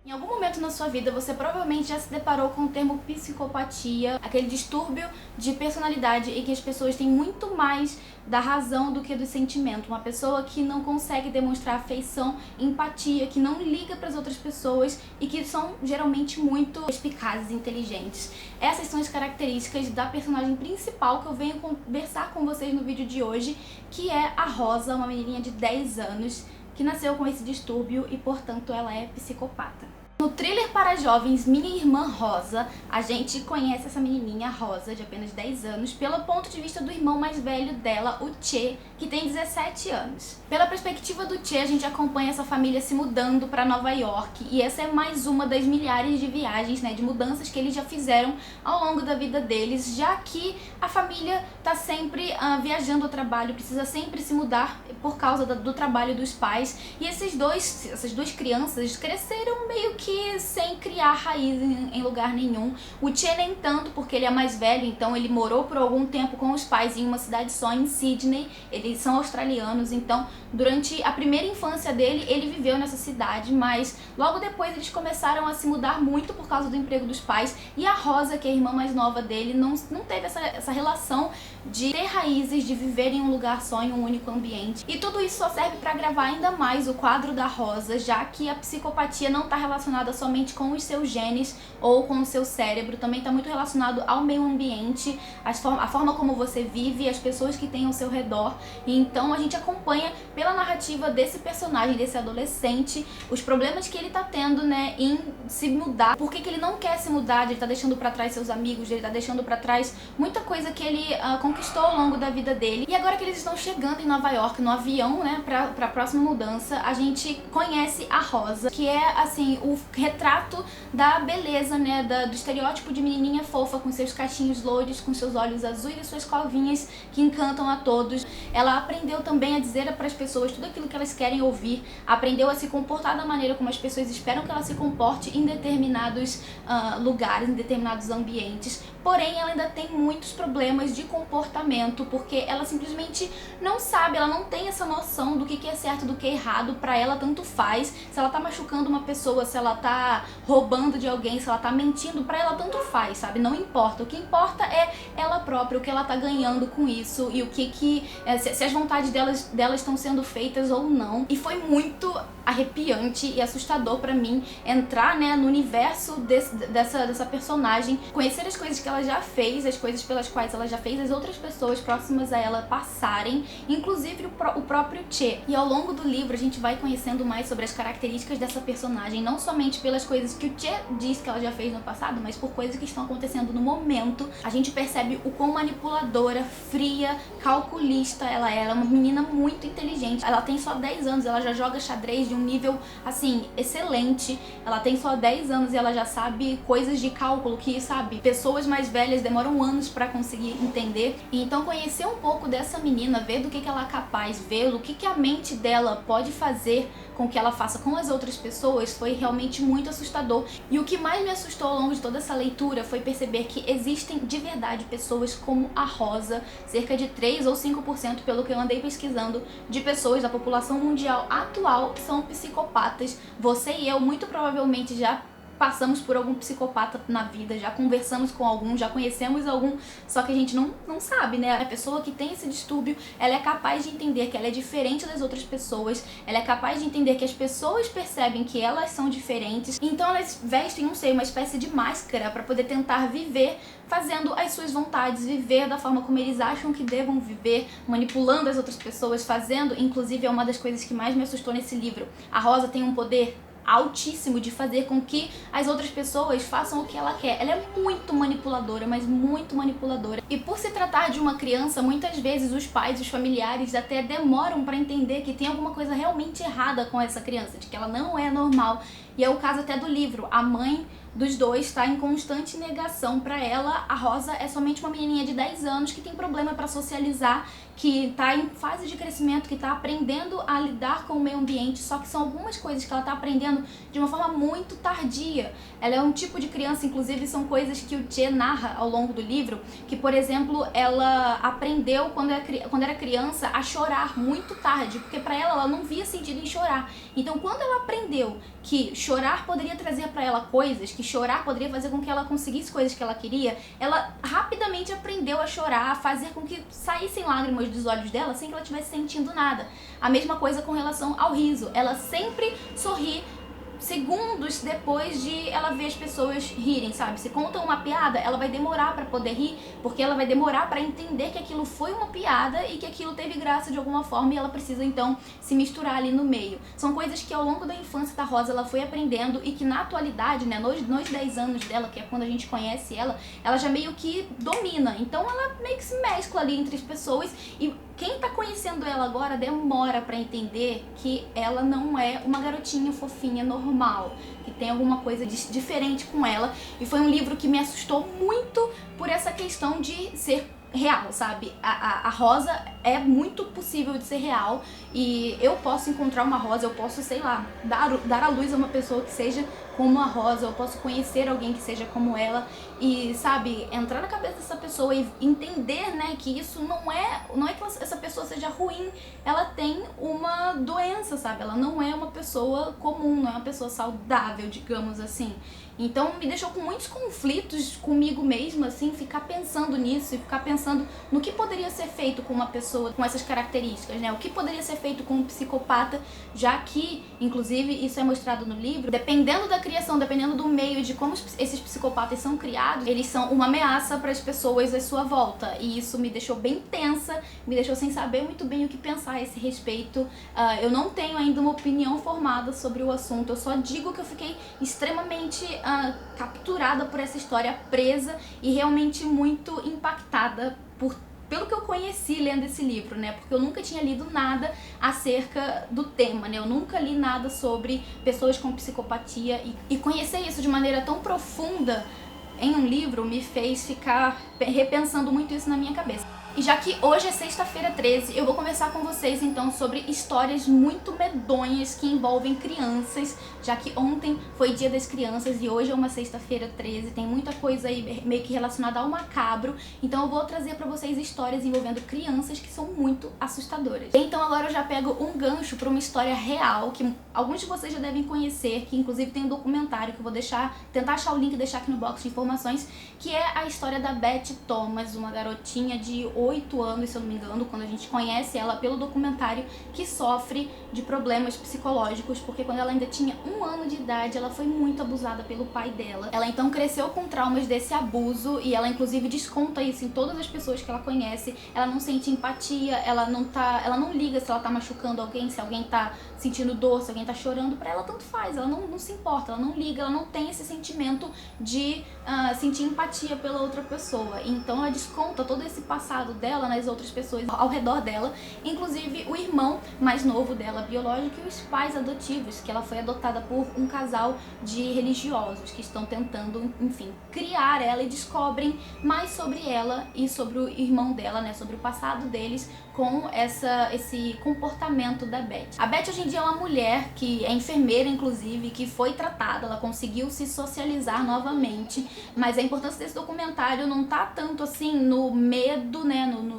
Em algum momento na sua vida você provavelmente já se deparou com o termo psicopatia, aquele distúrbio de personalidade em que as pessoas têm muito mais da razão do que do sentimento. Uma pessoa que não consegue demonstrar afeição, empatia, que não liga para as outras pessoas e que são geralmente muito perspicazes e inteligentes. Essas são as características da personagem principal que eu venho conversar com vocês no vídeo de hoje, que é a Rosa, uma menininha de 10 anos que nasceu com esse distúrbio e, portanto, ela é psicopata. No thriller para jovens Minha Irmã Rosa, a gente conhece essa menininha Rosa, de apenas 10 anos, pelo ponto de vista do irmão mais velho dela, o Che, que tem 17 anos. Pela perspectiva do Che, a gente acompanha essa família se mudando para Nova York, e essa é mais uma das milhares de viagens, de mudanças que eles já fizeram ao longo da vida deles, já que a família tá sempre viajando ao trabalho, precisa sempre se mudar por causa do trabalho dos pais, e essas duas crianças cresceram meio que sem criar raiz em lugar nenhum. O Che nem tanto, porque ele é mais velho, então ele morou por algum tempo com os pais em uma cidade só, em Sydney. Eles são australianos, então durante a primeira infância dele, ele viveu nessa cidade, mas logo depois eles começaram a se mudar muito por causa do emprego dos pais, e a Rosa, que é a irmã mais nova dele, não teve essa relação de ter raízes, de viver em um lugar só, em um único ambiente. E tudo isso só serve para agravar ainda mais o quadro da Rosa, já que a psicopatia não está relacionada somente com os seus genes ou com o seu cérebro, também está muito relacionado ao meio ambiente, a forma como você vive, as pessoas que têm ao seu redor. E então a gente acompanha pela narrativa desse personagem, desse adolescente, os problemas que ele tá tendo, em se mudar. Por que ele não quer se mudar? Ele tá deixando pra trás seus amigos, ele tá deixando pra trás muita coisa que ele conquistou ao longo da vida dele. E agora que eles estão chegando em Nova York no avião, pra próxima mudança, a gente conhece a Rosa, que é, assim, o retrato da beleza, do estereótipo de menininha fofa, com seus cachinhos loiros, com seus olhos azuis e suas covinhas que encantam a todos. Ela aprendeu também a dizer para as pessoas tudo aquilo que elas querem ouvir, aprendeu a se comportar da maneira como as pessoas esperam que ela se comporte em determinados lugares, em determinados ambientes. Porém, ela ainda tem muitos problemas de comportamento, porque ela simplesmente não sabe, ela não tem essa noção do que é certo, do que é errado. Pra ela tanto faz, se ela tá machucando uma pessoa, se ela tá roubando de alguém, se ela tá mentindo, pra ela tanto faz, sabe? Não importa. O que importa é ela própria, o que ela tá ganhando com isso e o se as vontades delas estão sendo feitas ou não. E foi muito arrepiante e assustador pra mim entrar, no universo dessa personagem, conhecer as coisas que ela já fez, as coisas pelas quais ela já fez as outras pessoas próximas a ela passarem, inclusive o próprio Che. E ao longo do livro a gente vai conhecendo mais sobre as características dessa personagem, não somente pelas coisas que o Che diz que ela já fez no passado, mas por coisas que estão acontecendo no momento. A gente percebe o quão manipuladora, fria, calculista ela é. Ela é uma menina muito inteligente. Ela tem só 10 anos, ela já joga xadrez de um nível, assim, excelente. Ela tem só 10 anos e ela já sabe coisas de cálculo que, sabe, pessoas mais velhas demoram anos pra conseguir entender. E então conhecer um pouco dessa menina, ver do que ela é capaz, ver o que a mente dela pode fazer com que ela faça com as outras pessoas, foi realmente muito assustador. E o que mais me assustou ao longo de toda essa leitura foi perceber que existem de verdade pessoas como a Rosa, cerca de 3 ou 5%, pelo que eu andei pesquisando, de pessoas da população mundial atual são psicopatas. Você e eu muito provavelmente já passamos por algum psicopata na vida, já conversamos com algum, já conhecemos algum, só que a gente não sabe, A pessoa que tem esse distúrbio, ela é capaz de entender que ela é diferente das outras pessoas, ela é capaz de entender que as pessoas percebem que elas são diferentes, então elas vestem, não sei, uma espécie de máscara para poder tentar viver fazendo as suas vontades, viver da forma como eles acham que devam viver, manipulando as outras pessoas, fazendo, inclusive é uma das coisas que mais me assustou nesse livro. A Rosa tem um poder altíssimo de fazer com que as outras pessoas façam o que ela quer. Ela é muito manipuladora, mas muito manipuladora. E por se tratar de uma criança, muitas vezes os pais, os familiares até demoram pra entender que tem alguma coisa realmente errada com essa criança, de que ela não é normal. E é o caso até do livro. A mãe dos dois está em constante negação pra ela. A Rosa é somente uma menininha de 10 anos que tem problema pra socializar, que tá em fase de crescimento, que tá aprendendo a lidar com o meio ambiente, só que são algumas coisas que ela tá aprendendo de uma forma muito tardia. Ela é um tipo de criança, inclusive são coisas que o Che narra ao longo do livro, que, por exemplo, ela aprendeu quando era criança a chorar muito tarde, porque pra ela não via sentido em chorar. Então, quando ela aprendeu que chorar poderia trazer pra ela coisas, que chorar poderia fazer com que ela conseguisse coisas que ela queria, ela rapidamente aprendeu a chorar, a fazer com que saíssem lágrimas dos olhos dela sem que ela estivesse sentindo nada. A mesma coisa com relação ao riso, ela sempre sorri segundos depois de ela ver as pessoas rirem, sabe? Se conta uma piada, ela vai demorar pra poder rir, porque ela vai demorar pra entender que aquilo foi uma piada e que aquilo teve graça de alguma forma e ela precisa então se misturar ali no meio. São coisas que ao longo da infância da Rosa ela foi aprendendo e que na atualidade, né, nos 10 anos dela, que é quando a gente conhece ela já meio que domina. Então ela meio que se mescla ali entre as pessoas e quem tá conhecendo ela agora demora pra entender que ela não é uma garotinha fofinha normal, que tem alguma coisa diferente com ela. E foi um livro que me assustou muito por essa questão de ser real, sabe? A Rosa é muito possível de ser real e eu posso encontrar uma Rosa, eu posso, sei lá, dar à luz a uma pessoa que seja como a Rosa, eu posso conhecer alguém que seja como ela e, sabe, entrar na cabeça dessa pessoa e entender, né, que isso não é que essa pessoa seja ruim, ela tem uma doença, sabe? Ela não é uma pessoa comum, não é uma pessoa saudável, digamos assim. Então me deixou com muitos conflitos comigo mesma, assim, ficar pensando nisso e ficar pensando no que poderia ser feito com uma pessoa com essas características, né? O que poderia ser feito com um psicopata, já que, inclusive, isso é mostrado no livro, dependendo da criação, dependendo do meio, de como esses psicopatas são criados, eles são uma ameaça para as pessoas à sua volta. E isso me deixou bem tensa, me deixou sem saber muito bem o que pensar a esse respeito. Eu não tenho ainda uma opinião formada sobre o assunto, eu só digo que eu fiquei extremamente capturada por essa história, presa e realmente muito impactada pelo que eu conheci lendo esse livro, né? Porque eu nunca tinha lido nada acerca do tema, né? Eu nunca li nada sobre pessoas com psicopatia e conhecer isso de maneira tão profunda em um livro me fez ficar repensando muito isso na minha cabeça. E já que hoje é sexta-feira 13, eu vou conversar com vocês então sobre histórias muito medonhas que envolvem crianças, já que ontem foi dia das crianças e hoje é uma sexta-feira 13, tem muita coisa aí meio que relacionada ao macabro, então eu vou trazer pra vocês histórias envolvendo crianças que são muito assustadoras. Então agora eu já pego um gancho pra uma história real, que alguns de vocês já devem conhecer, que inclusive tem um documentário que eu vou tentar achar o link e deixar aqui no box de informações, que é a história da Beth Thomas, uma garotinha de 8 anos, se eu não me engano, quando a gente conhece ela pelo documentário, que sofre de problemas psicológicos, porque quando ela ainda tinha 1 ano de idade, ela foi muito abusada pelo pai dela. Ela então cresceu com traumas desse abuso e ela inclusive desconta isso em todas as pessoas que ela conhece. Ela não sente empatia, ela não liga se ela tá machucando alguém, se alguém tá sentindo dor, se alguém tá chorando, pra ela tanto faz, ela não se importa, ela não liga, ela não tem esse sentimento de sentir empatia pela outra pessoa. Então ela desconta todo esse passado dela nas outras pessoas ao redor dela, inclusive o irmão mais novo dela, biológico, e os pais adotivos, que ela foi adotada por um casal de religiosos que estão tentando, enfim, criar ela e descobrem mais sobre ela e sobre o irmão dela, né, sobre o passado deles com esse comportamento da Beth. A Beth hoje em dia é uma mulher que é enfermeira, inclusive, que foi tratada, ela conseguiu se socializar novamente, mas a importância desse documentário não tá tanto assim no medo, né, no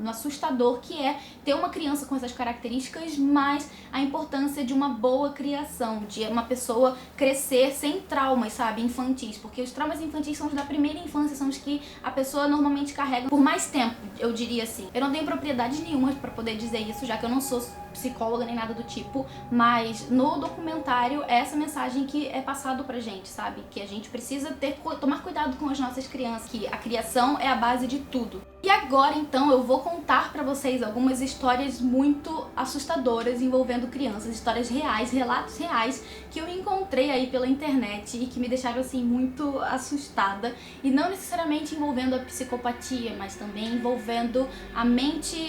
assustador que é ter uma criança com essas características, mas a importância de uma boa criação, de uma pessoa crescer sem traumas, sabe, infantis, porque os traumas infantis são os da primeira infância, são os que a pessoa normalmente carrega por mais tempo, eu diria assim. Eu não tenho propriedade nenhuma pra poder dizer isso, já que eu não sou psicóloga nem nada do tipo, mas no documentário é essa mensagem que é passado pra gente, sabe? Que a gente precisa tomar cuidado com as nossas crianças, que a criação é a base de tudo. E agora então eu vou contar pra vocês algumas histórias muito assustadoras envolvendo crianças, histórias reais, relatos reais que eu encontrei aí pela internet e que me deixaram assim muito assustada, e não necessariamente envolvendo a psicopatia, mas também envolvendo a mente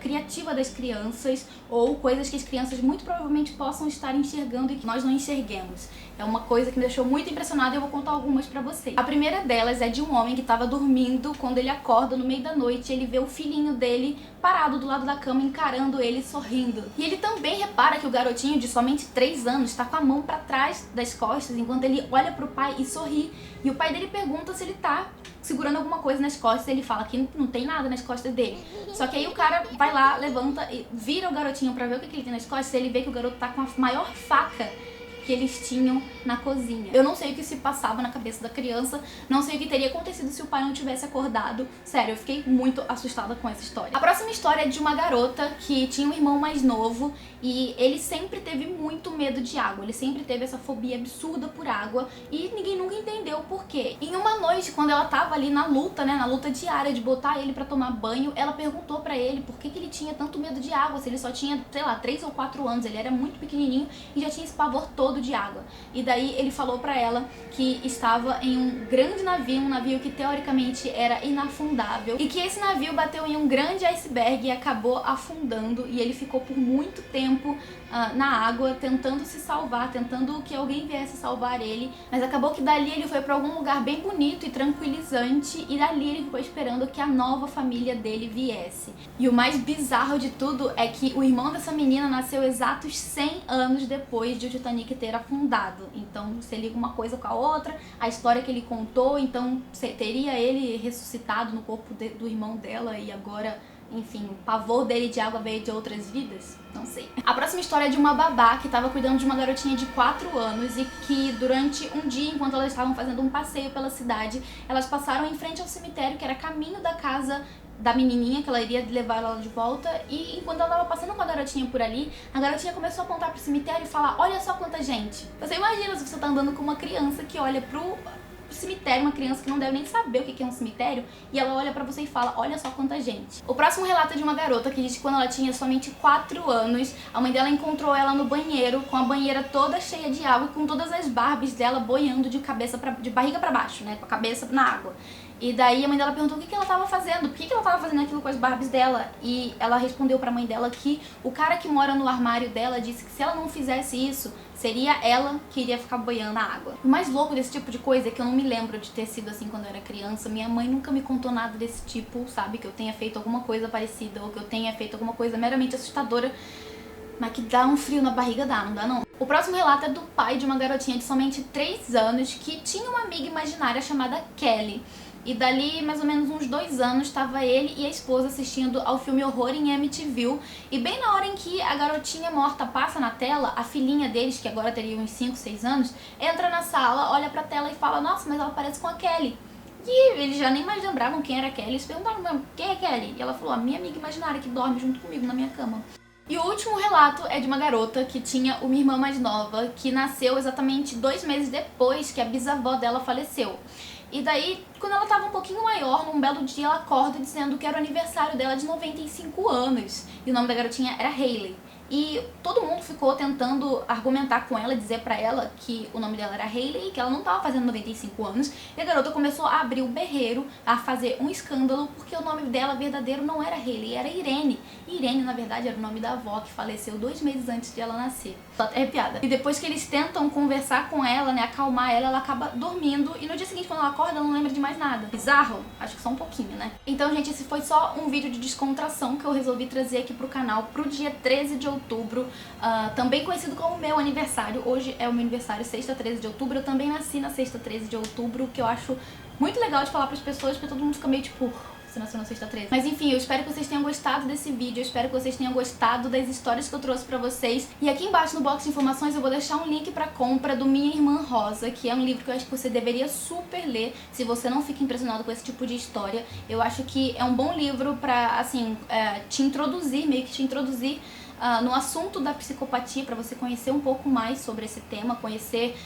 criativa das crianças ou coisas que as crianças muito provavelmente possam estar enxergando e que nós não enxerguemos. É uma coisa que me deixou muito impressionada e eu vou contar algumas pra vocês. A primeira delas é de um homem que estava dormindo, quando ele acorda no meio da noite, ele vê o filhinho dele parado do lado da cama, encarando ele, sorrindo. E ele também repara que o garotinho de somente 3 anos está com a mão pra trás das costas, enquanto ele olha pro pai e sorri. E o pai dele pergunta se ele tá segurando alguma coisa nas costas, e ele fala que não tem nada nas costas dele. Só que aí o cara vai lá, levanta e vira o garotinho pra ver o que ele tem nas costas, e ele vê que o garoto tá com a maior faca que eles tinham na cozinha. Eu não sei o que se passava na cabeça da criança, não sei o que teria acontecido se o pai não tivesse acordado. Sério, eu fiquei muito assustada com essa história. A próxima história é de uma garota que tinha um irmão mais novo e ele sempre teve muito medo de água. Ele sempre teve essa fobia absurda por água e ninguém nunca entendeu o porquê. Em uma noite, quando ela tava ali na luta, né, na luta diária de botar ele pra tomar banho, ela perguntou pra ele por que ele tinha tanto medo de água, se ele só tinha, sei lá, 3 ou 4 anos, ele era muito pequenininho e já tinha esse pavor todo de água. E daí ele falou pra ela que estava em um grande navio, um navio que teoricamente era inafundável, e que esse navio bateu em um grande iceberg e acabou afundando, e ele ficou por muito tempo na água, tentando se salvar, tentando que alguém viesse salvar ele, mas acabou que dali ele foi pra algum lugar bem bonito e tranquilizante, e dali ele ficou esperando que a nova família dele viesse. E o mais bizarro de tudo é que o irmão dessa menina nasceu exatos 100 anos depois de o Titanic ter afundado. Então você liga uma coisa com a outra, a história que ele contou, então teria ele ressuscitado no corpo do irmão dela e agora, enfim, o pavor dele de água veio de outras vidas? Não sei. A próxima história é de uma babá que estava cuidando de uma garotinha de 4 anos e que durante um dia, enquanto elas estavam fazendo um passeio pela cidade, elas passaram em frente ao cemitério, que era caminho da casa da menininha, que ela iria levar ela de volta, e enquanto ela tava passando com a garotinha por ali, a garotinha começou a apontar pro cemitério e falar: olha só quanta gente. Você imagina se você tá andando com uma criança que olha pro cemitério, uma criança que não deve nem saber o que é um cemitério, e ela olha pra você e fala: olha só quanta gente. O próximo relato é de uma garota que diz que quando ela tinha somente 4 anos, a mãe dela encontrou ela no banheiro, com a banheira toda cheia de água, com todas as Barbies dela boiando de barriga pra baixo, né, com a cabeça na água. E daí a mãe dela perguntou o que ela tava fazendo, por que ela tava fazendo aquilo com as Barbies dela, e ela respondeu pra mãe dela que o cara que mora no armário dela disse que se ela não fizesse isso, seria ela que iria ficar boiando na água. O mais louco desse tipo de coisa é que eu não me lembro de ter sido assim quando eu era criança. Minha mãe nunca me contou nada desse tipo, sabe? Que eu tenha feito alguma coisa parecida ou que eu tenha feito alguma coisa meramente assustadora, mas que dá um frio na barriga, não dá não. O próximo relato é do pai de uma garotinha de somente 3 anos que tinha uma amiga imaginária chamada Kelly. E dali, mais ou menos uns 2 anos, estava ele e a esposa assistindo ao filme Horror em Amityville. E bem na hora em que a garotinha morta passa na tela, a filhinha deles, que agora teria uns 5, 6 anos, entra na sala, olha pra tela e fala: nossa, mas ela parece com a Kelly. E eles já nem mais lembravam quem era a Kelly. Eles perguntaram: quem é Kelly? E ela falou: a minha amiga imaginária que dorme junto comigo na minha cama. E o último relato é de uma garota que tinha uma irmã mais nova, que nasceu exatamente 2 meses depois que a bisavó dela faleceu. E daí, quando ela tava um pouquinho maior, num belo dia ela acorda dizendo que era o aniversário dela de 95 anos. E o nome da garotinha era Hayley. E todo mundo ficou tentando argumentar com ela, dizer pra ela que o nome dela era Hayley e que ela não tava fazendo 95 anos. E a garota começou a abrir o berreiro, a fazer um escândalo, porque o nome dela verdadeiro não era Hayley, era Irene. E Irene, na verdade, era o nome da avó, que faleceu 2 meses antes de ela nascer. Tô até arrepiada. E depois que eles tentam conversar com ela, né, acalmar ela, ela acaba dormindo. E no dia seguinte, quando ela acorda, ela não lembra de mais nada. Bizarro? Acho que só um pouquinho, né? Então, gente, esse foi só um vídeo de descontração que eu resolvi trazer aqui pro canal pro dia 13 de outubro, também conhecido como meu aniversário. Hoje é o meu aniversário, sexta 13 de outubro. Eu também nasci na sexta 13 de outubro, que eu acho muito legal de falar pras pessoas, porque todo mundo fica meio tipo: você nasceu na sexta 13. Mas enfim, eu espero que vocês tenham gostado desse vídeo, eu espero que vocês tenham gostado das histórias que eu trouxe pra vocês. E aqui embaixo no box de informações eu vou deixar um link pra compra do Minha Irmã Rosa, que é um livro que eu acho que você deveria super ler, se você não fica impressionado com esse tipo de história. Eu acho que é um bom livro pra, assim, te introduzir, meio que te introduzir no assunto da psicopatia, para você conhecer um pouco mais sobre esse tema, conhecer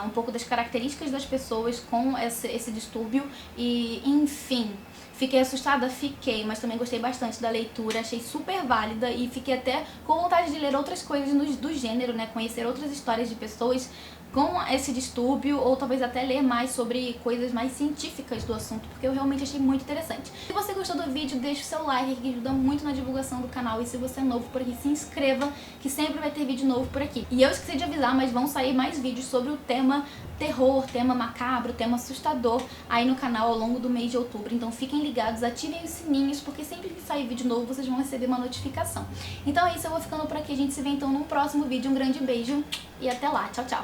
um pouco das características das pessoas com esse distúrbio e, enfim. Fiquei assustada? Fiquei, mas também gostei bastante da leitura, achei super válida e fiquei até com vontade de ler outras coisas do gênero, né? Conhecer outras histórias de pessoas com esse distúrbio, ou talvez até ler mais sobre coisas mais científicas do assunto, porque eu realmente achei muito interessante. Se você gostou do vídeo, deixa o seu like, que ajuda muito na divulgação do canal, e se você é novo por aqui, se inscreva, que sempre vai ter vídeo novo por aqui. E eu esqueci de avisar, mas vão sair mais vídeos sobre o tema terror, tema macabro, tema assustador aí no canal ao longo do mês de outubro, então fiquem ligados, ativem os sininhos, porque sempre que sair vídeo novo, vocês vão receber uma notificação. Então é isso, eu vou ficando por aqui, a gente se vê então num próximo vídeo, um grande beijo e até lá, tchau, tchau!